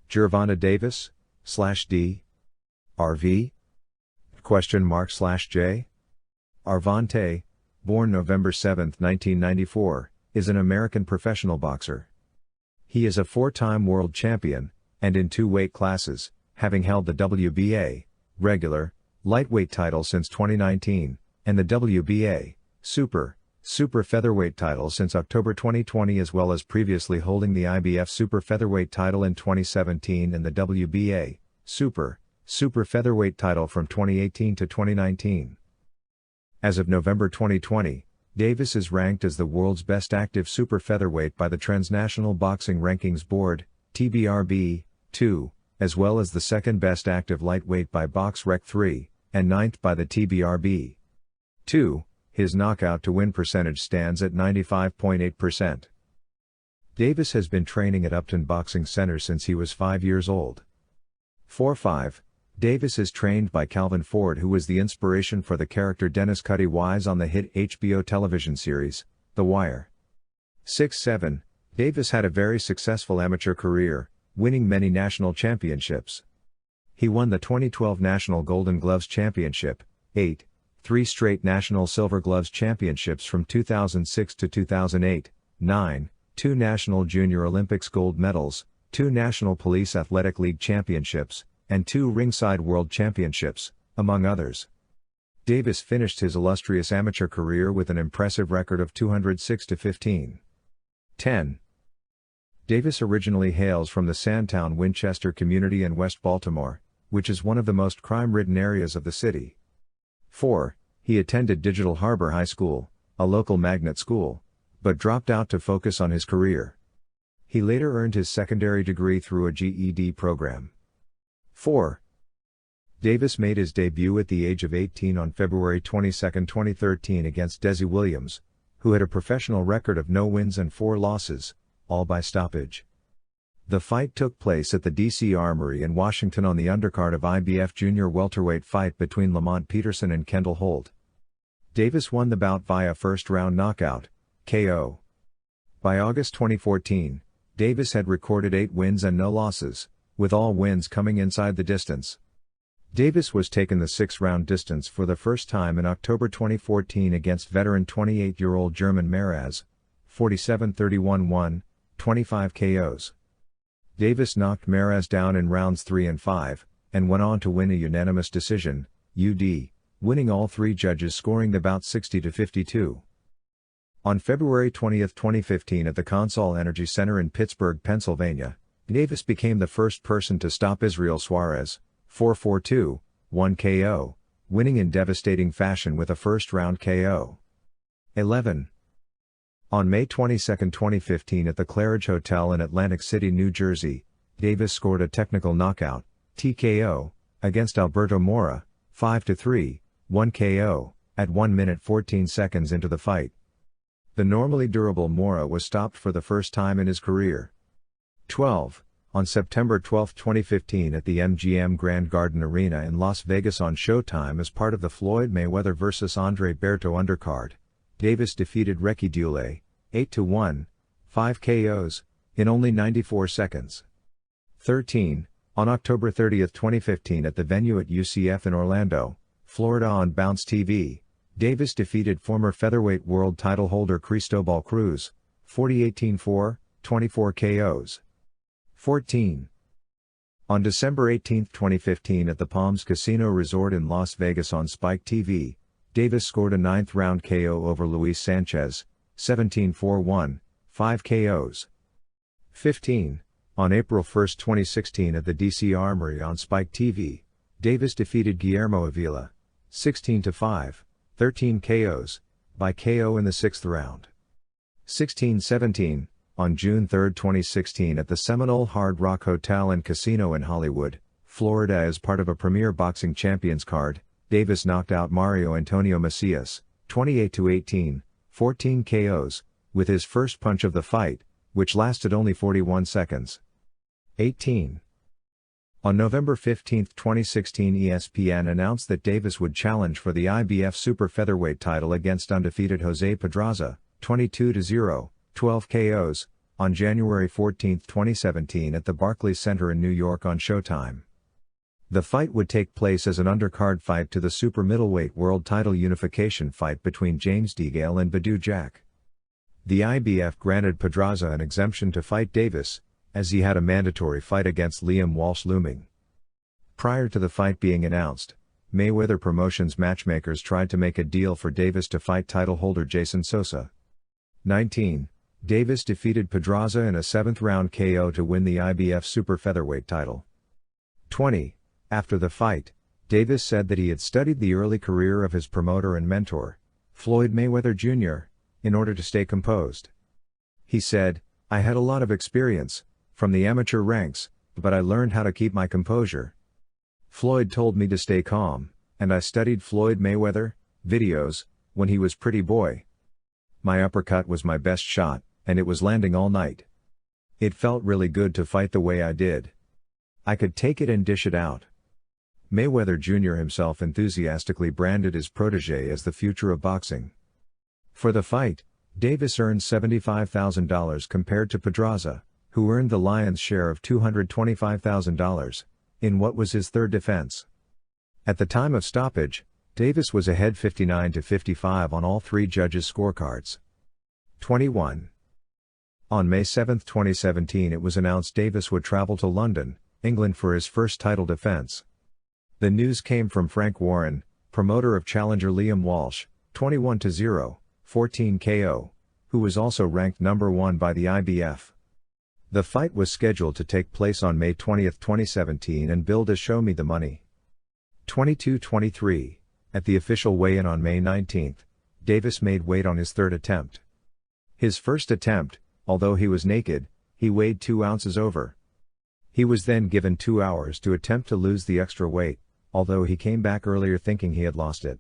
Gervonta Davis, /D. RV? /J. jər-VON-tay, born November 7, 1994, is an American professional boxer. He is a 4-time world champion, and in 2 weight classes, having held the WBA, regular, lightweight title since 2019, and the WBA, super featherweight title since October 2020, as well as previously holding the IBF super featherweight title in 2017 and the WBA, super featherweight title from 2018 to 2019. As of November 2020, Davis is ranked as the world's best active super featherweight by the Transnational Boxing Rankings Board, TBRB, 2, as well as the second best active lightweight by BoxRec 3, and 9th by the TBRB. 2. His knockout-to-win percentage stands at 95.8%. Davis has been training at Upton Boxing Center since he was 5 years old. 4-5. Davis is trained by Calvin Ford, who was the inspiration for the character Dennis Cutty Wise on the hit HBO television series, The Wire. 6-7. Davis had a very successful amateur career, winning many national championships. He won the 2012 National Golden Gloves Championship, 8, 3 straight National Silver Gloves Championships from 2006 to 2008, 9, 2 National Junior Olympics gold medals, 2 National Police Athletic League Championships, and 2 Ringside World Championships, among others. Davis finished his illustrious amateur career with an impressive record of 206-15. 10. Davis originally hails from the Sandtown Winchester community in West Baltimore, which is one of the most crime-ridden areas of the city. 4. He attended Digital Harbor High School, a local magnet school, but dropped out to focus on his career. He later earned his secondary degree through a GED program. 4. Davis made his debut at the age of 18 on February 22, 2013 against Desi Williams, who had a professional record of no wins and 4 losses, all by stoppage. The fight took place at the D.C. Armory in Washington on the undercard of IBF junior welterweight fight between Lamont Peterson and Kendall Holt. Davis won the bout via first-round knockout, KO. By August 2014, Davis had recorded 8 wins and no losses, with all wins coming inside the distance. Davis was taken the 6-round distance for the first time in October 2014 against veteran 28-year-old German Maraz, 47-31-1, 25 KOs. Davis knocked Maraz down in rounds 3 and 5, and went on to win a unanimous decision, UD, winning all 3 judges, scoring the bout 60-52. On February 20, 2015 at the Consol Energy Center in Pittsburgh, Pennsylvania, Davis became the first person to stop Israel Suarez, 4-4-2, 1 KO, winning in devastating fashion with a first-round KO. 11. On May 22, 2015 at the Claridge Hotel in Atlantic City, New Jersey, Davis scored a technical knockout, TKO, against Alberto Mora, 5-3, 1 KO, at 1 minute 14 seconds into the fight. The normally durable Mora was stopped for the first time in his career. 12. On September 12, 2015 at the MGM Grand Garden Arena in Las Vegas on Showtime as part of the Floyd Mayweather vs. Andre Berto undercard, Davis defeated Recky Dulé, 8-1, 5 KOs, in only 94 seconds. 13. On October 30, 2015 at the venue at UCF in Orlando, Florida on Bounce TV, Davis defeated former featherweight world title holder Cristobal Cruz, 40-18-4, 24 KOs. 14. On December 18, 2015 at the Palms Casino Resort in Las Vegas on Spike TV, Davis scored a 9th-round KO over Luis Sanchez, 17-4-1, 5 KOs. 15. On April 1, 2016 at the D.C. Armory on Spike TV, Davis defeated Guillermo Avila, 16-5, 13 KOs, by KO in the 6th round. 16-17. On June 3, 2016 at the Seminole Hard Rock Hotel and Casino in Hollywood, Florida as part of a Premier Boxing Champions card, Davis knocked out Mario Antonio Macias, 28-18, 14 KOs, with his first punch of the fight, which lasted only 41 seconds. 18. On November 15, 2016 ESPN announced that Davis would challenge for the IBF super featherweight title against undefeated Jose Pedraza, 22-0. 12 KOs, on January 14, 2017 at the Barclays Center in New York on Showtime. The fight would take place as an undercard fight to the super middleweight world title unification fight between James DeGale and Badou Jack. The IBF granted Pedraza an exemption to fight Davis, as he had a mandatory fight against Liam Walsh looming. Prior to the fight being announced, Mayweather Promotions matchmakers tried to make a deal for Davis to fight title holder Jason Sosa. 19. Davis defeated Pedraza in a 7th-round KO to win the IBF super featherweight title. 20. After the fight, Davis said that he had studied the early career of his promoter and mentor, Floyd Mayweather Jr., in order to stay composed. He said, "I had a lot of experience, from the amateur ranks, but I learned how to keep my composure. Floyd told me to stay calm, and I studied Floyd Mayweather videos when he was pretty boy. My uppercut was my best shot, and it was landing all night. It felt really good to fight the way I did. I could take it and dish it out." Mayweather Jr. himself enthusiastically branded his protege as the future of boxing. For the fight, Davis earned $75,000 compared to Pedraza, who earned the lion's share of $225,000, in what was his third defense. At the time of stoppage, Davis was ahead 59-55 on all three judges' scorecards. 21. On May 7, 2017 it was announced Davis would travel to London, England for his first title defense. The news came from Frank Warren, promoter of challenger Liam Walsh, 21-0, 14 KO, who was also ranked number 1 by the IBF. The fight was scheduled to take place on May 20, 2017 and billed as Show Me the Money. 22-23, at the official weigh-in on May 19, Davis made weight on his third attempt. His first attempt, although he was naked, he weighed 2 ounces over. He was then given 2 hours to attempt to lose the extra weight, although he came back earlier thinking he had lost it.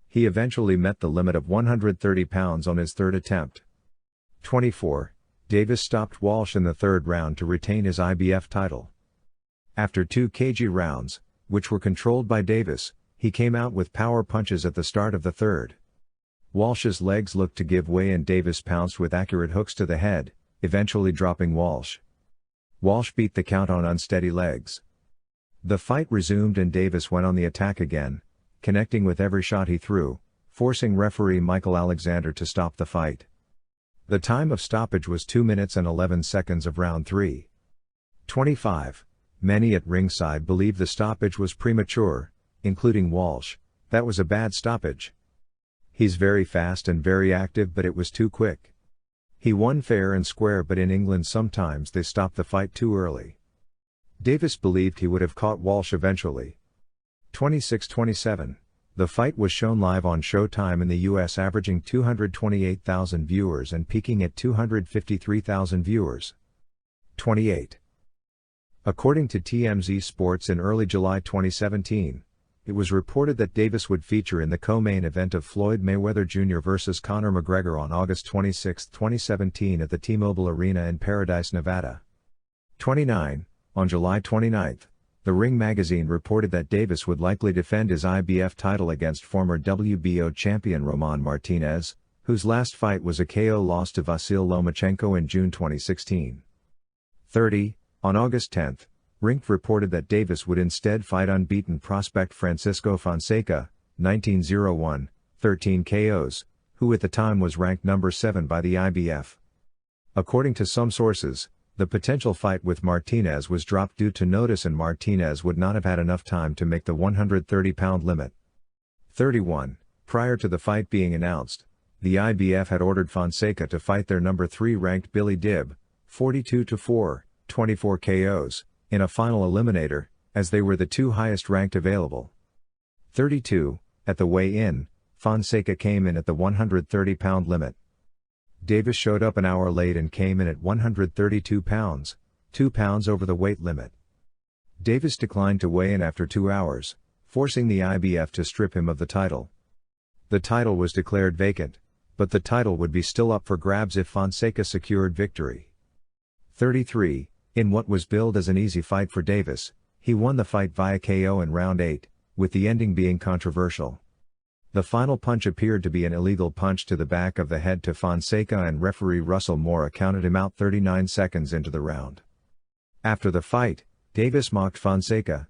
He eventually met the limit of 130 pounds on his third attempt. 24. Davis stopped Walsh in the third round to retain his IBF title. After 2 kg rounds, which were controlled by Davis, he came out with power punches at the start of the third. Walsh's legs looked to give way and Davis pounced with accurate hooks to the head, eventually dropping Walsh. Walsh beat the count on unsteady legs. The fight resumed and Davis went on the attack again, connecting with every shot he threw, forcing referee Michael Alexander to stop the fight. The time of stoppage was 2 minutes and 11 seconds of round 3. 25. Many at ringside believed the stoppage was premature, including Walsh. That was a bad stoppage. He's very fast and very active, but it was too quick. He won fair and square, but in England sometimes they stop the fight too early. Davis believed he would have caught Walsh eventually. 26-27. The fight was shown live on Showtime in the US, averaging 228,000 viewers and peaking at 253,000 viewers. 28. According to TMZ Sports in early July 2017, it was reported that Davis would feature in the co-main event of Floyd Mayweather Jr. vs. Conor McGregor on August 26, 2017 at the T-Mobile Arena in Paradise, Nevada. 29. On July 29, The Ring magazine reported that Davis would likely defend his IBF title against former WBO champion Roman Martinez, whose last fight was a KO loss to Vasyl Lomachenko in June 2016. 30. On August 10, Ring reported that Davis would instead fight unbeaten prospect Francisco Fonseca, 19-0-1, 13 KOs, who at the time was ranked number 7 by the IBF. According to some sources, the potential fight with Martinez was dropped due to notice and Martinez would not have had enough time to make the 130-pound limit. 31. Prior to the fight being announced, the IBF had ordered Fonseca to fight their number 3 ranked Billy Dibb, 42-4, 24 KOs, in a final eliminator, as they were the 2 highest ranked available. 32. At the weigh-in, Fonseca came in at the 130-pound limit. Davis showed up an hour late and came in at 132 pounds, 2 pounds over the weight limit. Davis declined to weigh in after 2 hours, forcing the IBF to strip him of the title. The title was declared vacant, but the title would be still up for grabs if Fonseca secured victory. 33. In what was billed as an easy fight for Davis, he won the fight via KO in round 8, with the ending being controversial. The final punch appeared to be an illegal punch to the back of the head to Fonseca, and referee Russell Mora counted him out 39 seconds into the round. After the fight, Davis mocked Fonseca.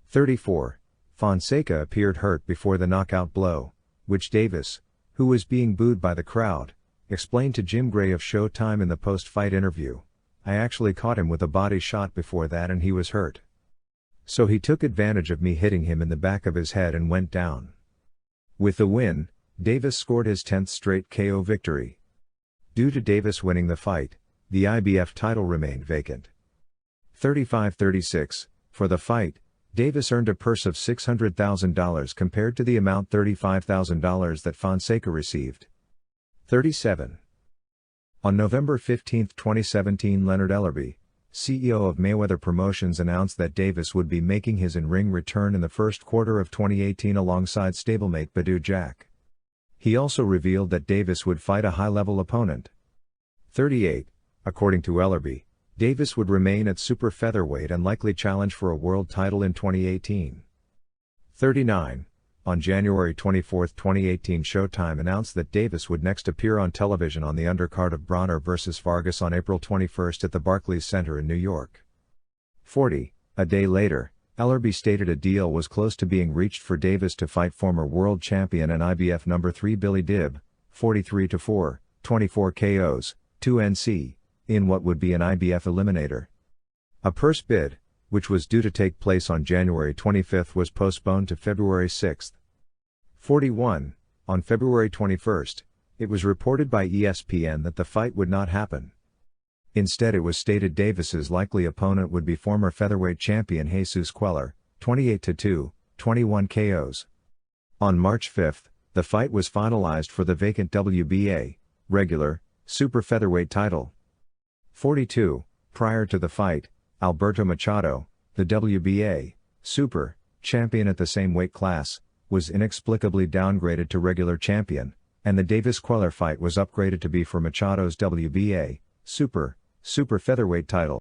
34. Fonseca appeared hurt before the knockout blow, which Davis, who was being booed by the crowd, explained to Jim Gray of Showtime in the post-fight interview. "I actually caught him with a body shot before that and he was hurt. So he took advantage of me hitting him in the back of his head and went down." With the win, Davis scored his 10th straight KO victory. Due to Davis winning the fight, the IBF title remained vacant. 35-36, for the fight, Davis earned a purse of $600,000 compared to the amount $35,000 that Fonseca received. 37. On November 15, 2017, Leonard Ellerbe, CEO of Mayweather Promotions, announced that Davis would be making his in-ring return in the first quarter of 2018 alongside stablemate Badou Jack. He also revealed that Davis would fight a high-level opponent. 38. According to Ellerbe, Davis would remain at super featherweight and likely challenge for a world title in 2018. 39. On January 24, 2018, Showtime announced that Davis would next appear on television on the undercard of Bronner vs. Vargas on April 21 at the Barclays Center in New York. 40. A day later, Ellerbe stated a deal was close to being reached for Davis to fight former world champion and IBF No. 3 Billy Dibb, 43-4, 24 KOs, 2 NC, in what would be an IBF eliminator. A purse bid, which was due to take place on January 25, was postponed to February 6. 41. On February 21, it was reported by ESPN that the fight would not happen. Instead, it was stated Davis's likely opponent would be former featherweight champion Jesus Queller, 28-2, 21 KOs. On March 5, the fight was finalized for the vacant WBA, regular, super featherweight title. 42. Prior to the fight, Alberto Machado, the WBA, super, champion at the same weight class, was inexplicably downgraded to regular champion, and the Davis-Queller fight was upgraded to be for Machado's WBA, super featherweight title.